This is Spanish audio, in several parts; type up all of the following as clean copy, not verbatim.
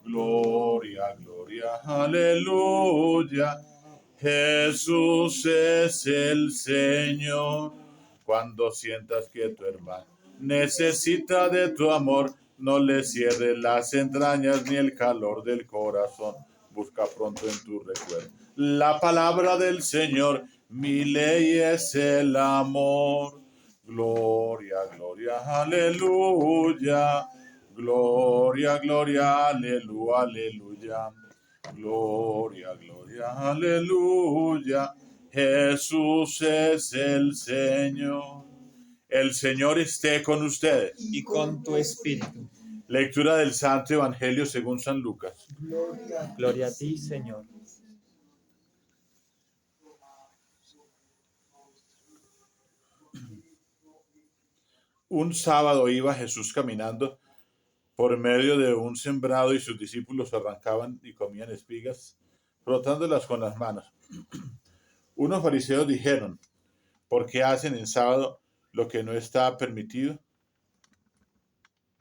Gloria, gloria, aleluya. Jesús es el Señor. Cuando sientas que tu hermano necesita de tu amor, no le cierres las entrañas ni el calor del corazón. Busca pronto en tu recuerdo la palabra del Señor. Mi ley es el amor. Gloria, gloria, aleluya. Gloria, gloria, aleluya, aleluya. Gloria, gloria, aleluya. Jesús es el Señor. El Señor esté con ustedes. Y con tu espíritu. Lectura del Santo Evangelio según San Lucas. Gloria a ti, Señor. Un sábado iba Jesús caminando por medio de un sembrado y sus discípulos arrancaban y comían espigas, frotándolas con las manos. Unos fariseos dijeron: ¿por qué hacen en sábado lo que no está permitido?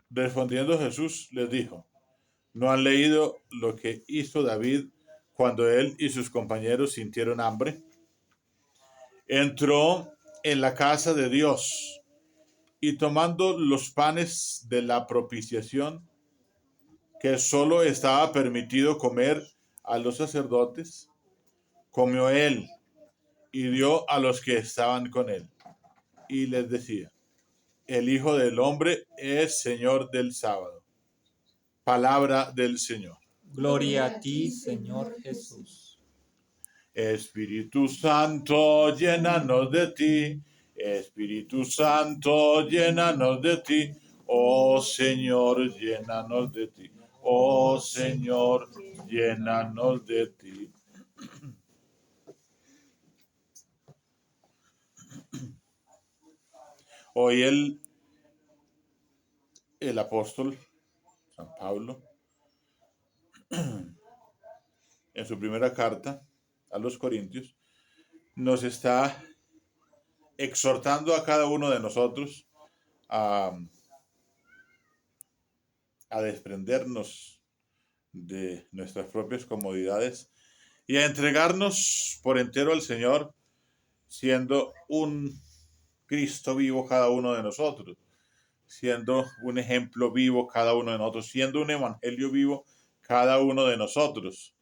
Respondiendo Jesús les dijo: ¿no han leído lo que hizo David cuando él y sus compañeros sintieron hambre? Entró en la casa de Dios y tomando los panes de la propiciación, que solo estaba permitido comer a los sacerdotes, comió él y dio a los que estaban con él. Y les decía: el Hijo del Hombre es Señor del sábado. Palabra del Señor. Gloria a ti, Señor Jesús. Espíritu Santo, llénanos de ti. Espíritu Santo, llénanos de ti. Oh Señor, llénanos de ti. Oh Señor, llénanos de ti. Hoy el apóstol San Pablo, en su primera carta a los Corintios, nos está exhortando a cada uno de nosotros a, a desprendernos de nuestras propias comodidades y a entregarnos por entero al Señor, siendo un Cristo vivo cada uno de nosotros, siendo un ejemplo vivo cada uno de nosotros, siendo un evangelio vivo cada uno de nosotros,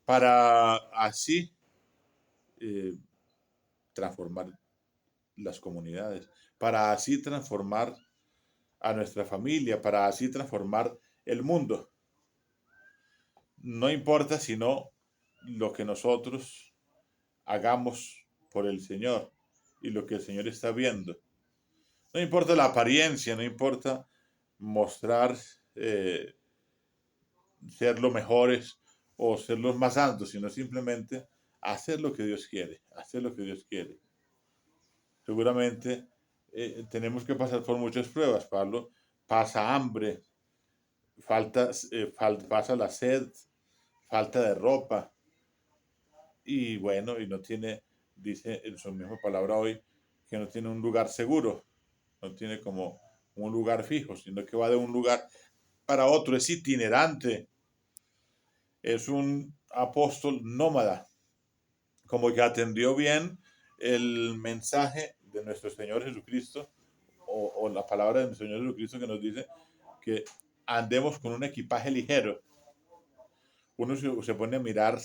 para así transformar las comunidades, para así transformar a nuestra familia, para así transformar el mundo. No importa sino lo que nosotros hagamos por el Señor y lo que el Señor está viendo. No importa la apariencia, no importa mostrar ser los mejores o ser los más santos, sino simplemente hacer lo que Dios quiere, hacer lo que Dios quiere. Seguramente tenemos que pasar por muchas pruebas. Pablo pasa hambre, pasa la sed, falta de ropa, y bueno, y no tiene, dice en su misma palabra hoy, que no tiene un lugar seguro, no tiene como un lugar fijo, sino que va de un lugar para otro, es itinerante, es un apóstol nómada, como que atendió bien el mensaje de nuestro Señor Jesucristo, o la palabra de nuestro Señor Jesucristo, que nos dice que andemos con un equipaje ligero. Uno se pone a mirar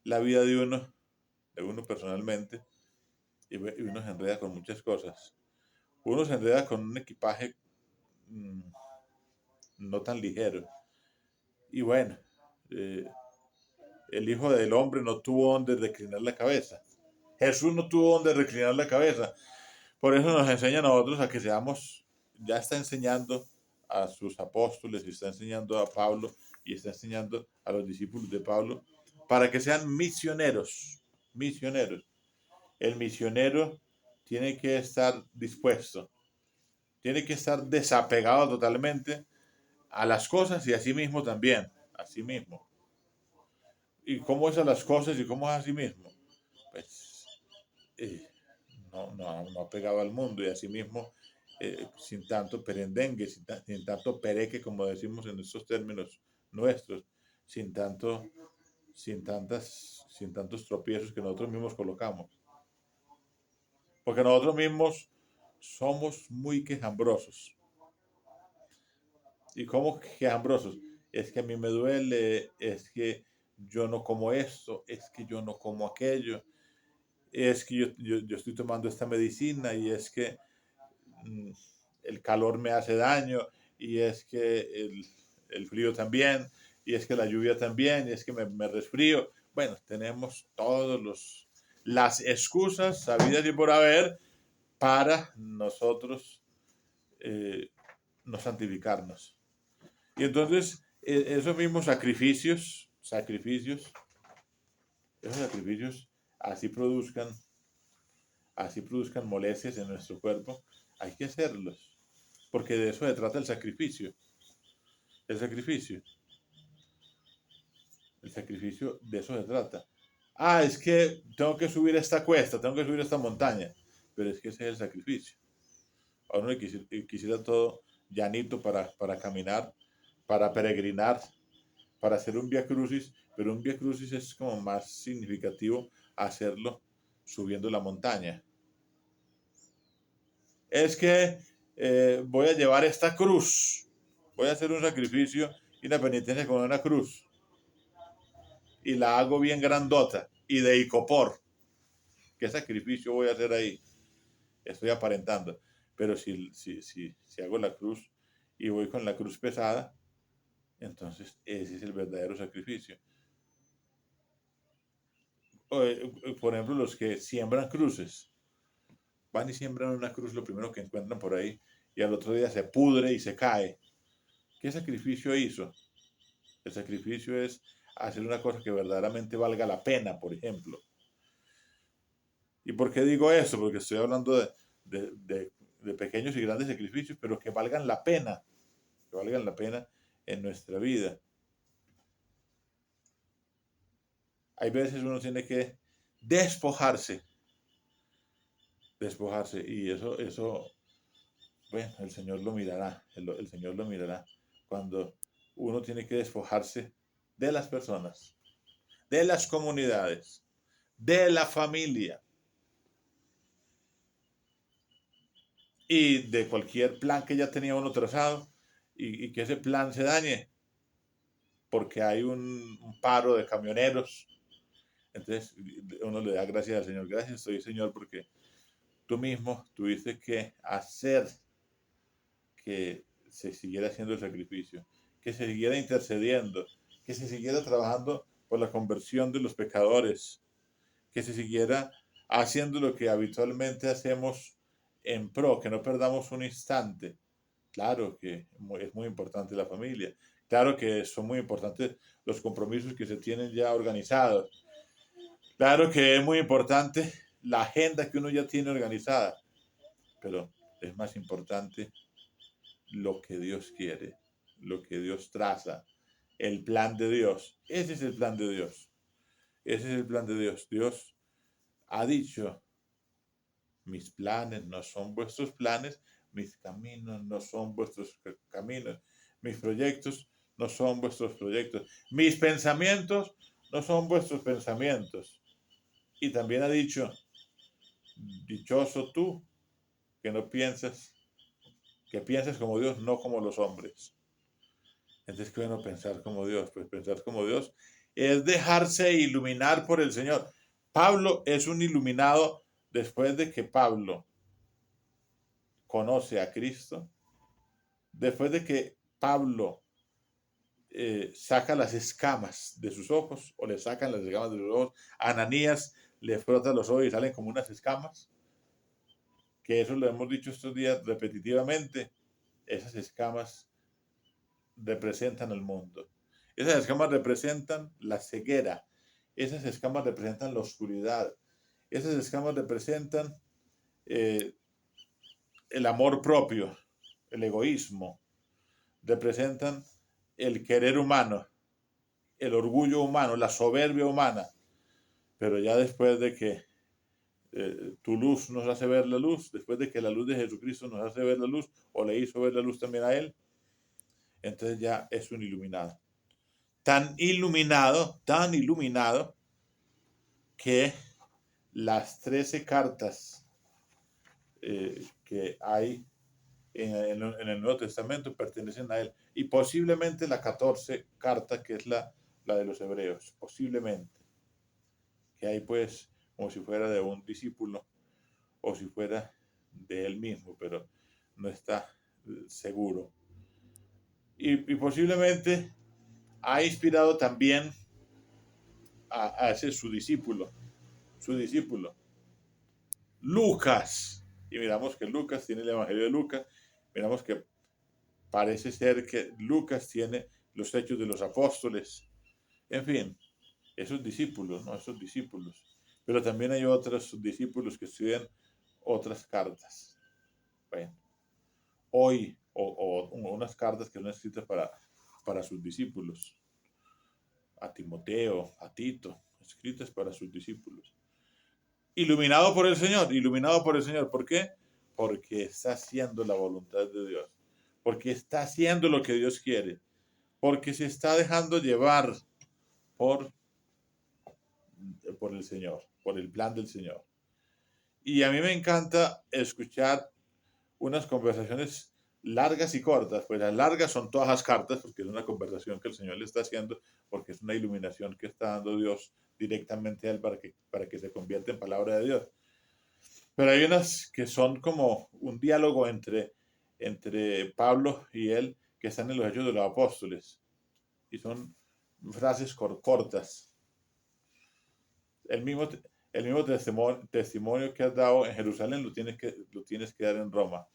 la vida de uno personalmente, y uno se enreda con muchas cosas. Uno se enreda con un equipaje no tan ligero. Y bueno, eh, el Hijo del Hombre no tuvo donde reclinar la cabeza. Jesús no tuvo donde reclinar la cabeza. Por eso nos enseña a nosotros a que seamos, ya está enseñando a sus apóstoles, y está enseñando a Pablo, y está enseñando a los discípulos de Pablo, para que sean misioneros, misioneros. El misionero tiene que estar dispuesto, tiene que estar desapegado totalmente a las cosas y a sí mismo también, a sí mismo. ¿Y cómo es a las cosas y cómo es a sí mismo? Pues no apegado al mundo, y a sí mismo sin tanto perendengue, sin tanto pereque, como decimos en estos términos nuestros, sin tanto, sin tantos tropiezos que nosotros mismos colocamos. Porque nosotros mismos somos muy quejambrosos. ¿Y cómo quejambrosos? Es que a mí me duele, es que yo no como esto, es que yo no como aquello, es que yo estoy tomando esta medicina y es que mm, el calor me hace daño y es que el frío también y es que la lluvia también y es que me resfrío. Bueno, tenemos todos las excusas sabidas y por haber para nosotros eh, no santificarnos. Y entonces esos mismos esos sacrificios así produzcan, así produzcan molestias en nuestro cuerpo, hay que hacerlos, porque de eso se trata el sacrificio. El sacrificio, el sacrificio de eso se trata. Ah, es que tengo que subir esta cuesta, tengo que subir esta montaña, pero es que ese es el sacrificio. A uno le quisiera todo llanito para caminar, para peregrinar, para hacer un vía crucis, pero un vía crucis es como más significativo hacerlo subiendo la montaña. Es que voy a llevar esta cruz, voy a hacer un sacrificio y una penitencia con una cruz, y la hago bien grandota y de icopor. ¿Qué sacrificio voy a hacer ahí? Estoy aparentando. Pero si hago la cruz y voy con la cruz pesada, entonces ese es el verdadero sacrificio. Por ejemplo, los que siembran cruces, van y siembran una cruz lo primero que encuentran por ahí y al otro día se pudre y se cae. ¿Qué sacrificio hizo? El sacrificio es hacer una cosa que verdaderamente valga la pena, por ejemplo. ¿Y por qué digo eso? Porque estoy hablando de pequeños y grandes sacrificios, pero que valgan la pena, que valgan la pena en nuestra vida. Hay veces uno tiene que despojarse, despojarse, y eso, bueno, el Señor lo mirará, el Señor lo mirará cuando uno tiene que despojarse de las personas, de las comunidades, de la familia y de cualquier plan que ya tenía uno trazado y que ese plan se dañe porque hay un paro de camioneros. Entonces uno le da gracias al Señor. Gracias estoy, Señor, porque tú mismo tuviste que hacer que se siguiera haciendo el sacrificio, que se siguiera intercediendo, que se siguiera trabajando por la conversión de los pecadores, que se siguiera haciendo lo que habitualmente hacemos en pro, que no perdamos un instante. Claro que es muy importante la familia, claro que son muy importantes los compromisos que se tienen ya organizados, claro que es muy importante la agenda que uno ya tiene organizada, pero es más importante lo que Dios quiere, lo que Dios traza, el plan de Dios. Ese es el plan de Dios. Ese es el plan de Dios. Dios ha dicho, mis planes no son vuestros planes, mis caminos no son vuestros caminos, mis proyectos no son vuestros proyectos, mis pensamientos no son vuestros pensamientos. Y también ha dicho, dichoso tú que no piensas, que piensas como Dios, no como los hombres. Entonces, ¿qué bueno pensar como Dios? Pues pensar como Dios es dejarse iluminar por el Señor. Pablo es un iluminado después de que Pablo conoce a Cristo, después de que Pablo saca las escamas de sus ojos, o le sacan las escamas de sus ojos, Ananías le frota los ojos y salen como unas escamas, que eso lo hemos dicho estos días repetitivamente, esas escamas representan al mundo. Esas escamas representan la ceguera, esas escamas representan la oscuridad, esas escamas representan eh, el amor propio, el egoísmo, representan el querer humano, el orgullo humano, la soberbia humana. Pero ya después de que tu luz nos hace ver la luz, después de que la luz de Jesucristo nos hace ver la luz, o le hizo ver la luz también a él, entonces ya es un iluminado. Tan iluminado, que las 13 cartas que hay en el Nuevo Testamento pertenecen a él. Y posiblemente la 14 carta, que es la de los hebreos, posiblemente. Que hay pues como si fuera de un discípulo o si fuera de él mismo, pero no está seguro. Y posiblemente ha inspirado también a ese su discípulo, Lucas. Y miramos que Lucas tiene el Evangelio de Lucas, miramos que parece ser que Lucas tiene los Hechos de los Apóstoles. En fin, esos discípulos, ¿no? Esos discípulos. Pero también hay otros discípulos que estudian otras cartas. Bueno, hoy, o unas cartas que son escritas para sus discípulos. A Timoteo, a Tito, escritas para sus discípulos. Iluminado por el Señor, iluminado por el Señor. ¿Por qué? Porque está haciendo la voluntad de Dios. Porque está haciendo lo que Dios quiere. Porque se está dejando llevar por el Señor, por el plan del Señor. Y a mí me encanta escuchar unas conversaciones largas y cortas. Pues las largas son todas las cartas, porque es una conversación que el Señor le está haciendo, porque es una iluminación que está dando Dios directamente a él para que se convierta en palabra de Dios. Pero hay unas que son como un diálogo entre Pablo y él, que están en los Hechos de los Apóstoles. Y son frases cortas. El mismo testimonio que has dado en Jerusalén lo tienes que dar en Roma.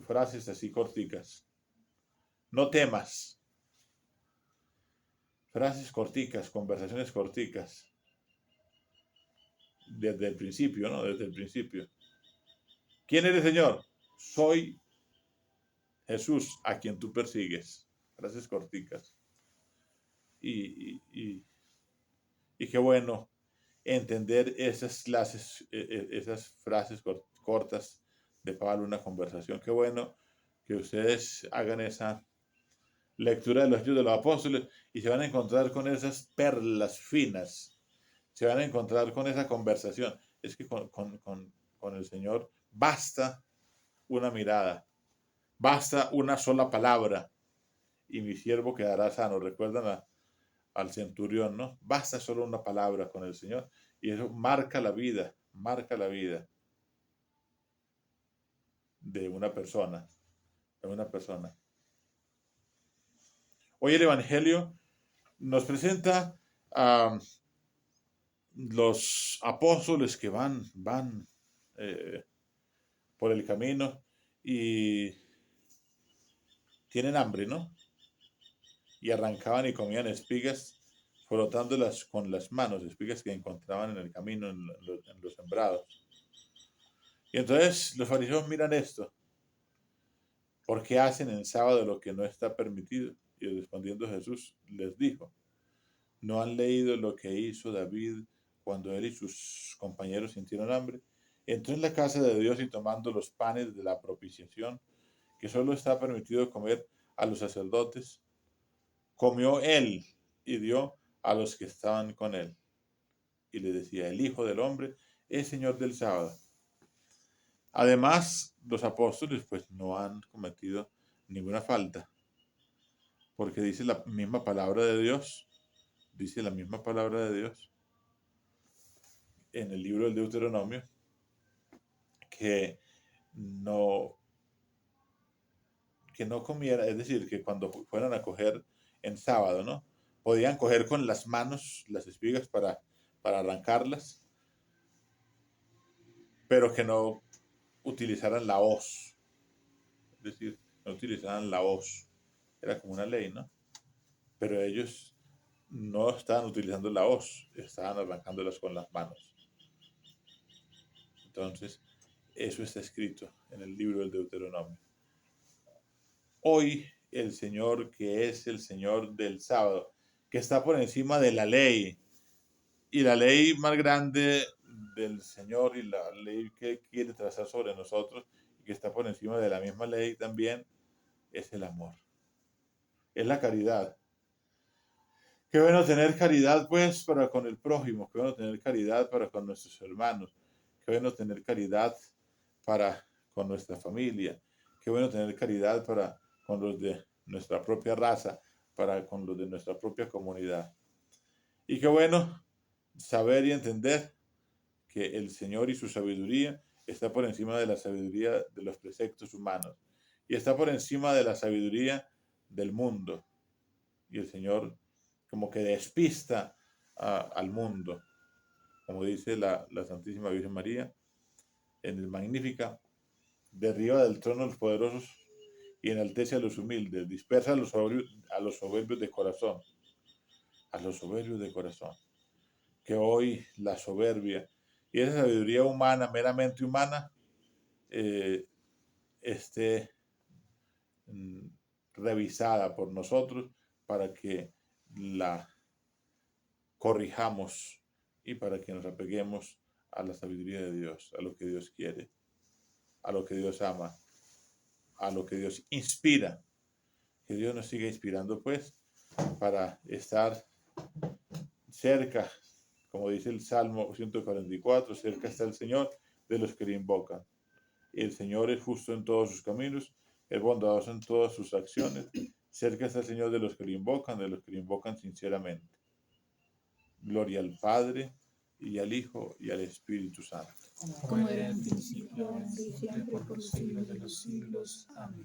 Frases así corticas. No temas. Frases corticas, conversaciones corticas. Desde el principio, ¿no? Desde el principio. ¿Quién eres, Señor? Soy Jesús, a quien tú persigues. Frases corticas. Y qué bueno entender esas clases, esas frases cortas de Pablo, una conversación. Qué bueno que ustedes hagan esa lectura de los Hechos de los Apóstoles y se van a encontrar con esas perlas finas, se van a encontrar con esa conversación. Es que con el Señor basta una mirada, basta una sola palabra y mi siervo quedará sano. Recuerdan al centurión, ¿no? Basta solo una palabra con el Señor y eso marca la vida de una persona, de una persona. Hoy el Evangelio nos presenta a los apóstoles que van por el camino y tienen hambre, ¿no? Y arrancaban y comían espigas, frotándolas con las manos, espigas que encontraban en el camino, en los sembrados. Y entonces los fariseos miran esto. ¿Por qué hacen en sábado lo que no está permitido? Y respondiendo Jesús les dijo, ¿no han leído lo que hizo David cuando él y sus compañeros sintieron hambre? Entró en la casa de Dios y tomando los panes de la propiciación, que solo está permitido comer a los sacerdotes, comió él y dio a los que estaban con él. Y le decía, el Hijo del Hombre es Señor del sábado. Además, los apóstoles pues no han cometido ninguna falta, porque dice la misma palabra de Dios, en el libro del Deuteronomio, que no comiera, es decir, que cuando fueran a coger en sábado, ¿no? Podían coger con las manos las espigas para arrancarlas, pero que no utilizaran la hoz, es decir, no utilizaran la hoz. Era como una ley, ¿no? Pero ellos no estaban utilizando la hoz, estaban arrancándolas con las manos. Entonces, eso está escrito en el libro del Deuteronomio. Hoy el Señor, que es el Señor del sábado, que está por encima de la ley, Y la ley más grande del Señor y la ley que quiere trazar sobre nosotros y que está por encima de la misma ley también es el amor, es la caridad. Qué bueno tener caridad pues para con el prójimo, qué bueno tener caridad para con nuestros hermanos, qué bueno tener caridad para con nuestra familia, qué bueno tener caridad para con los de nuestra propia raza, para con los de nuestra propia comunidad. Y qué bueno saber y entender que el Señor y su sabiduría está por encima de la sabiduría de los preceptos humanos y está por encima de la sabiduría del mundo. Y el Señor como que despista al mundo, como dice la Santísima Virgen María en el Magnífica, derriba del trono a los poderosos y enaltece a los humildes, dispersa a los soberbios de corazón, a los soberbios de corazón. Que hoy la soberbia y esa sabiduría humana, meramente humana, esté revisada por nosotros para que la corrijamos y para que nos apeguemos a la sabiduría de Dios, a lo que Dios quiere, a lo que Dios ama, a lo que Dios inspira. Que Dios nos siga inspirando pues para estar cerca, como dice el Salmo 144, cerca está el Señor de los que le invocan. El Señor es justo en todos sus caminos, es bondadoso en todas sus acciones. Cerca está el Señor de los que le invocan sinceramente. Gloria al Padre, y al Hijo, y al Espíritu Santo. Como era en el principio, ahora y siempre, por los siglos de los siglos. Amén.